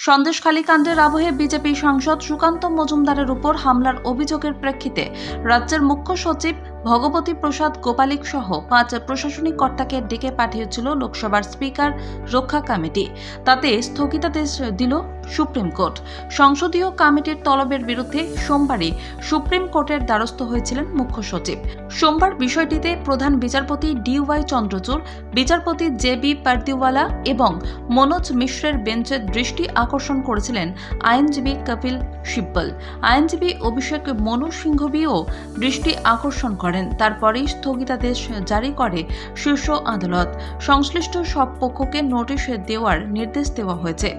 সন্দেশখালী কাণ্ডের আবহে বিজেপি সাংসদ সুকান্ত মজুমদারের উপর হামলার অভিযোগের প্রেক্ষিতে রাজ্যের মুখ্য সচিব ভগবতী প্রসাদ গোপালিক সহ 5 প্রশাসনিক কর্তাকে ডেকে পাঠিয়েছিল লোকসভার স্পিকার রক্ষা কমিটি। তাতে স্থগিতাদেশ দিল সুপ্রিম কোর্ট। সংসদীয় কমিটির তলবের বিরুদ্ধে সোমবারই সুপ্রিম কোর্টের দ্বারস্থ হয়েছিলেন মুখ্য সচিব। সোমবার বিষয়টিতে প্রধান বিচারপতি DY চন্দ্রচূড়, বিচারপতি JB পারদিওয়ালা এবং মনোজ মিশ্রের বেঞ্চের দৃষ্টি আকর্ষণ করেছিলেন আইনজীবী কপিল সিব্বল। আইনজীবী অভিষেক মনু সিংঘভিও দৃষ্টি আকর্ষণ করেন। তারপরেই স্থগিতাদেশ জারি করে শীর্ষ আদালত। সংশ্লিষ্ট সব পক্ষকে নোটিশ দেওয়ার নির্দেশ দেওয়া হয়েছে।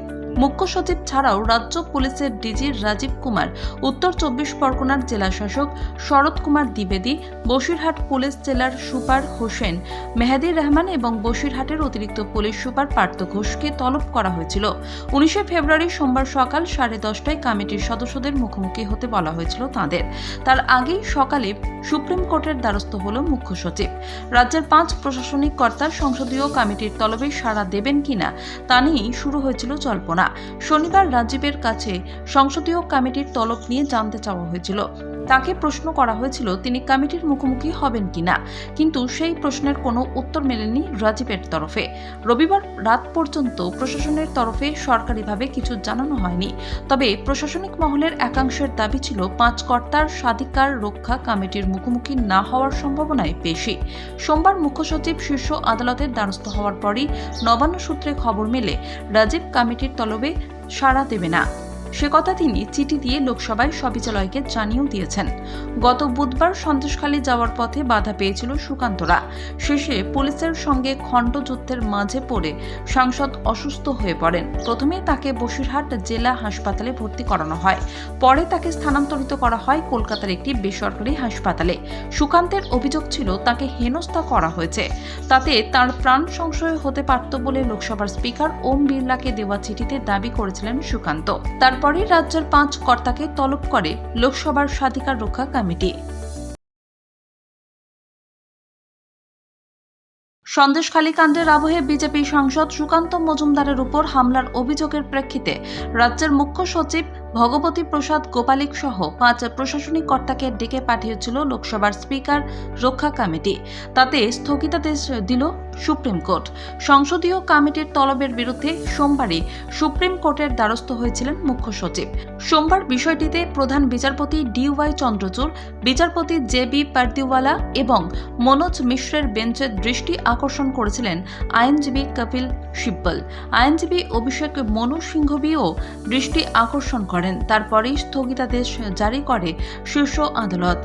মুখ্য সচিব ছাড়াও রাজ্য পুলিশের ডিজি রাজীব কুমার, উত্তর 24 পরগনার জেলা শাসক শরৎ কুমার দ্বিবেদী, বসিরহাট পুলিশ জেলার সুপার হোসেন মেহেদির রহমান এবং বসিরহাটের অতিরিক্ত পুলিশ সুপার পার্থ ঘোষকে তলব করা হয়েছিল। 19 ফেব্রুয়ারি সোমবার সকাল 10:30টায় কমিটির সদস্যদের মুখোমুখি হতে বলা হয়েছিল তাদের। তার আগেই সকালে সুপ্রিম কোর্টের দ্বারস্থ হল মুখ্য সচিব। রাজ্যের 5 প্রশাসনিক কর্তা সংসদীয় কমিটির তলবে সাড়া দেবেন কিনা তা নিয়েই শুরু হয়েছিল জল্পনা। শনিবার রাজীবের কাছে সংসদীয় কমিটির তলব নিয়ে জানতে চাওয়া হয়েছিল। তাকে প্রশ্ন করা হয়েছিল তিনি কমিটির মুখোমুখি হবেন কিনা, কিন্তু সেই প্রশ্নের কোনো উত্তর মেলেনি রাজীবের তরফে। রবিবার রাত পর্যন্ত প্রশাসনের তরফে সরকারিভাবে কিছু জানানো হয়নি। তবে প্রশাসনিক মহলের একাংশের দাবি ছিল 5 কর্তার স্বাধিকার রক্ষা কমিটির মুখোমুখি না হওয়ার সম্ভাবনাই বেশি। সোমবার মুখ্য সচিব শীর্ষ আদালতের দ্বারস্থ হওয়ার পরই নবান্ন সূত্রে খবর মেলে রাজীব কমিটির তলবে সাড়া দেবে না। সে কথা তিনি চিঠি দিয়ে লোকসভায় সচিবালয়কে জানিয়েও দিয়েছেন। গত বুধবার সন্দেশখালী যাওয়ার পথে বাধা পেয়েছিল সুকান্তরা। শেষে পুলিশের সঙ্গে খণ্ডযুদ্ধের মাঝে পড়ে সাংসদ অসুস্থ হয়ে পড়েন। প্রথমে তাকে বসিরহাট জেলা হাসপাতালে ভর্তি করানো হয়, পরে তাকে স্থানান্তরিত করা হয় কলকাতার একটি বেসরকারি হাসপাতালে। সুকান্তের অভিযোগ ছিল তাকে হেনস্থা করা হয়েছে, তাতে তার প্রাণ সংশয় হতে পারত বলে লোকসভার স্পিকার ওম বিড়লাকে দেওয়া চিঠিতে দাবি করেছিলেন সুকান্ত। তারপরে রাজ্যের 5 কর্তাকে তলব করে লোকসভার স্বাধিকার রক্ষা কমিটি। সন্দেশখালী কাণ্ডের আবহে বিজেপি সাংসদ সুকান্ত মজুমদারের উপর হামলার অভিযোগের প্রেক্ষিতে রাজ্যের মুখ্য সচিব ভগবতী প্রসাদ গোপালিক সহ 5 প্রশাসনিক কর্তাকে ডেকে পাঠিয়েছিল লোকসভার স্পিকার রক্ষা কমিটি। তাতে স্থগিতাদেশ দিল সুপ্রিম কোর্ট। সংসদীয় কমিটির তলবের বিরুদ্ধে সোমবারই সুপ্রিম কোর্টের দ্বারস্থ হয়েছিলেন মুখ্য সচিব। সোমবার বিষয়টিতে প্রধান বিচারপতি DY চন্দ্রচূড়, বিচারপতি JB পারদিওয়ালা এবং মনোজ মিশ্রের বেঞ্চের দৃষ্টি আকর্ষণ করেছিলেন আইনজীবী কপিল সিব্বল। আইনজীবী অভিষেক মনু সিংঘভিও দৃষ্টি আকর্ষণ করেন। তারপরেই স্থগিতাদেশ জারি করে শীর্ষ আদালত।